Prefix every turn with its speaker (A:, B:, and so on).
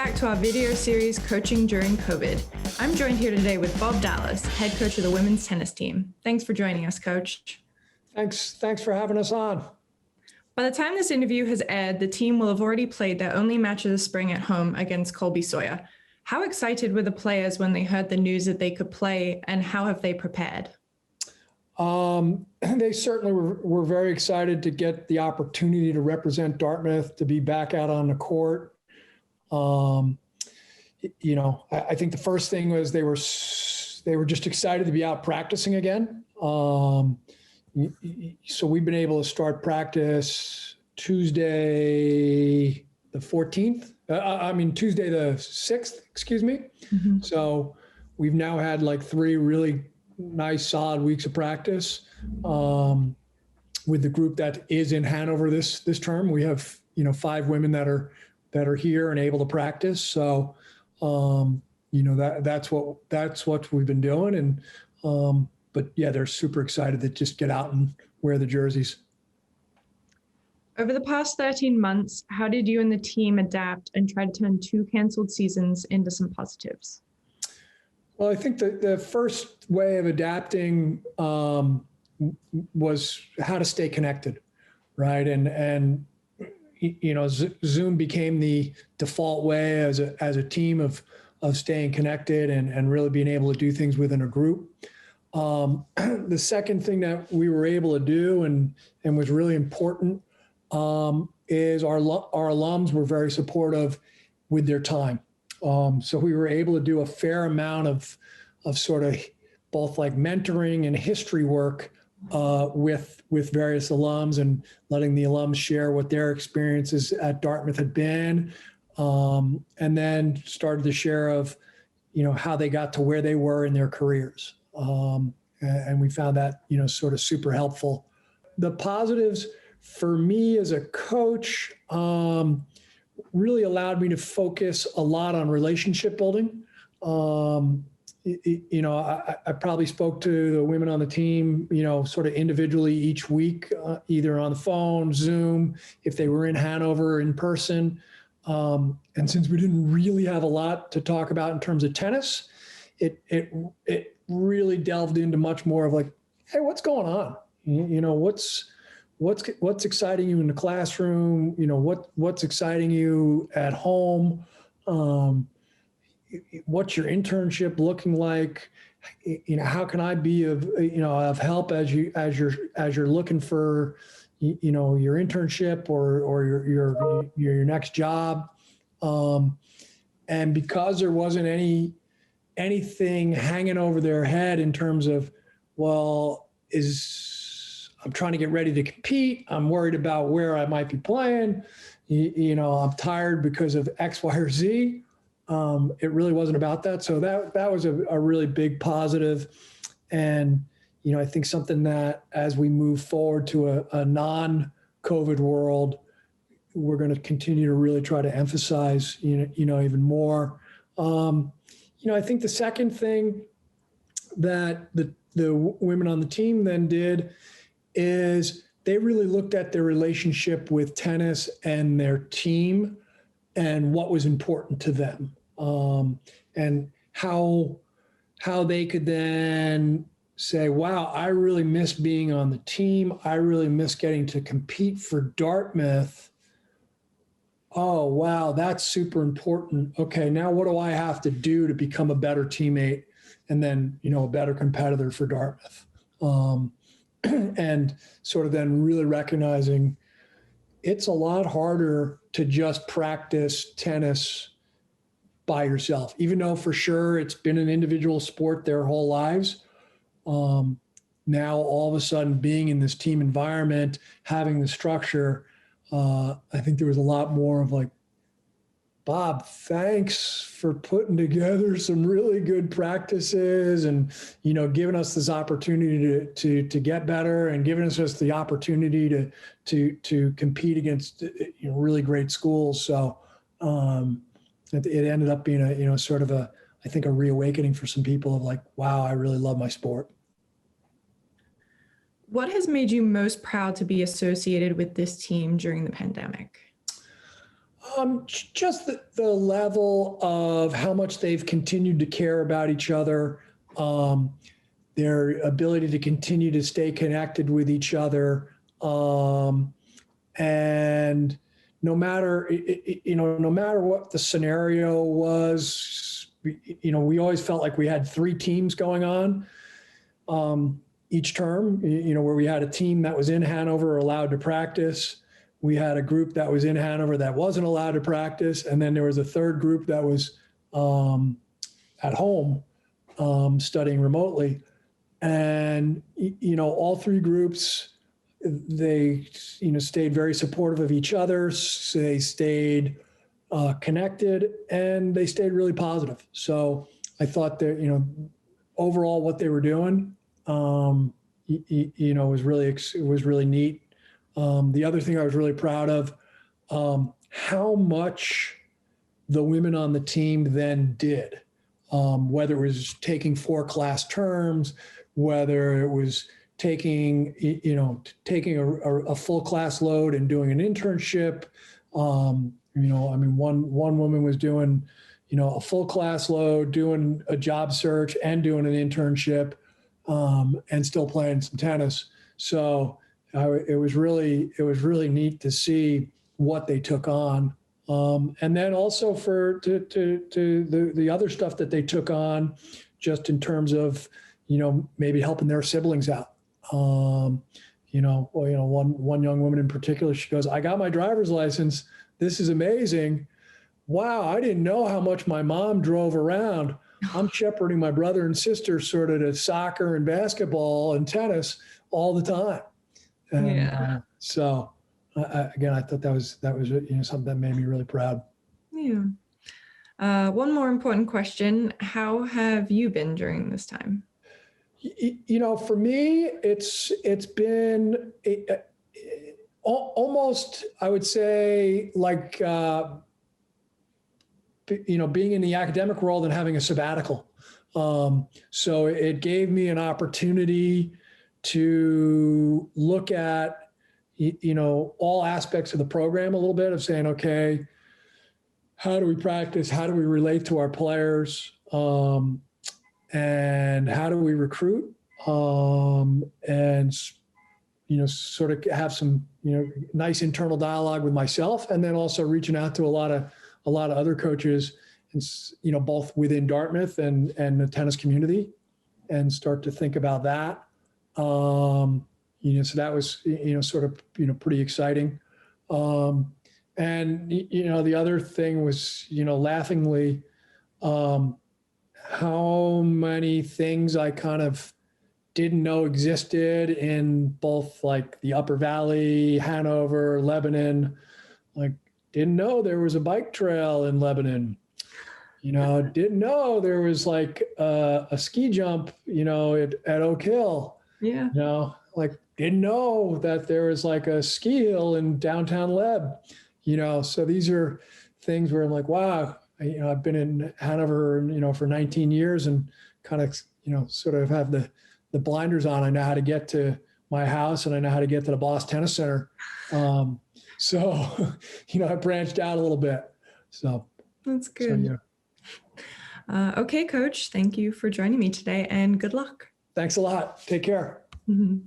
A: back to our video series, Coaching During COVID. I'm joined here today with Bob Dallas, head coach of the women's tennis team. Thanks for joining us, Coach.
B: Thanks for having us on.
A: By the time this interview has aired, the team will have already played their only match of the spring at home against Colby Sawyer. How excited were the players when they heard the news that they could play, and how have they prepared?
B: They certainly were very excited to get the opportunity to represent Dartmouth, to be back out on the court. I think the first thing was they were just excited to be out practicing again. So we've been able to start practice Tuesday the 14th. Tuesday the 6th, excuse me. Mm-hmm. So we've now had like 3 really nice solid weeks of practice with the group that is in Hanover this term. We have 5 women that are here and able to practice. So that's what we've been doing. And but yeah, they're super excited to just get out and wear the jerseys.
A: Over the past 13 months, how did you and the team adapt and try to turn 2 canceled seasons into some positives?
B: Well, I think the first way of adapting was how to stay connected, right? And Zoom became the default way as a team of staying connected and really being able to do things within a group. The second thing that we were able to do and was really important is our alums were very supportive with their time. So we were able to do a fair amount of sort of both like mentoring and history work with various alums and letting the alums share what their experiences at Dartmouth had been, and then started to share of how they got to where they were in their careers, and we found that sort of super helpful. The positives for me as a coach really allowed me to focus a lot on relationship building. I probably spoke to the women on the team, sort of individually each week, either on the phone, Zoom, if they were in Hanover in person. And since we didn't really have a lot to talk about in terms of tennis, it really delved into much more of like, hey, what's going on? What's exciting you in the classroom? What's exciting you at home? What's your internship looking like? How can I be of help as you're looking for your internship or your next job? And because there wasn't anything hanging over their head in terms of, I'm trying to get ready to compete. I'm worried about where I might be playing. I'm tired because of X, Y, or Z. It really wasn't about that. So that was a really big positive. And, I think something that as we move forward to a non-COVID world, we're going to continue to really try to emphasize, even more. I think the second thing that the women on the team then did is they really looked at their relationship with tennis and their team and what was important to them, and how they could then say, wow, I really miss being on the team. I really miss getting to compete for Dartmouth. Oh, wow, that's super important. Okay, now what do I have to do to become a better teammate and then, a better competitor for Dartmouth? And sort of then really recognizing it's a lot harder to just practice tennis by yourself, even though for sure it's been an individual sport their whole lives. Now all of a sudden being in this team environment, having the structure, I think there was a lot more of like, Bob, thanks for putting together some really good practices and, giving us this opportunity to get better and giving us just the opportunity to compete against, really great schools. So it ended up being I think a reawakening for some people of like, wow, I really love my sport.
A: What has made you most proud to be associated with this team during the pandemic?
B: Just the level of how much they've continued to care about each other, their ability to continue to stay connected with each other, and no matter no matter what the scenario was, we always felt like we had three teams going on each term. Where we had a team that was in Hanover allowed to practice. We had a group that was in Hanover that wasn't allowed to practice. And then there was a third group that was at home studying remotely. And, all three groups, they, stayed very supportive of each other. So they stayed connected and they stayed really positive. So I thought that, overall what they were doing, was really neat. The other thing I was really proud of, how much the women on the team then did, whether it was taking 4 class terms, whether it was taking a full class load and doing an internship. One woman was doing, a full class load, doing a job search and doing an internship, and still playing some tennis. So it was really neat to see what they took on, and then also to the other stuff that they took on, just in terms of maybe helping their siblings out. One young woman in particular, she goes, "I got my driver's license. This is amazing. Wow, I didn't know how much my mom drove around. I'm shepherding my brother and sister sort of to soccer and basketball and tennis all the time." And
A: Yeah.
B: again, I thought that was something that made me really proud.
A: Yeah. One more important question. How have you been during this time?
B: For me, it's been almost, I would say, like being in the academic world and having a sabbatical. So it gave me an opportunity to look at, all aspects of the program a little bit, of saying, okay, how do we practice? How do we relate to our players? And how do we recruit? And, sort of have some, nice internal dialogue with myself, and then also reaching out to a lot of other coaches, and, both within Dartmouth and the tennis community, and start to think about that. So that was, sort of, pretty exciting. And, the other thing was, laughingly, how many things I kind of didn't know existed in both, like, the Upper Valley, Hanover, Lebanon. Like, didn't know there was a bike trail in Lebanon. Didn't know there was, like, a ski jump, at Oak Hill.
A: Yeah.
B: Like, didn't know that there was, like, a ski hill in downtown Leb. So these are things where I'm like, wow, I've been in Hanover, for 19 years, and kind of, sort of have the blinders on. I know how to get to my house, and I know how to get to the Boss Tennis Center. So, I branched out a little bit. So
A: That's good.
B: So, yeah.
A: Okay, Coach, thank you for joining me today, and good luck.
B: Thanks a lot. Take care.
A: Mhm.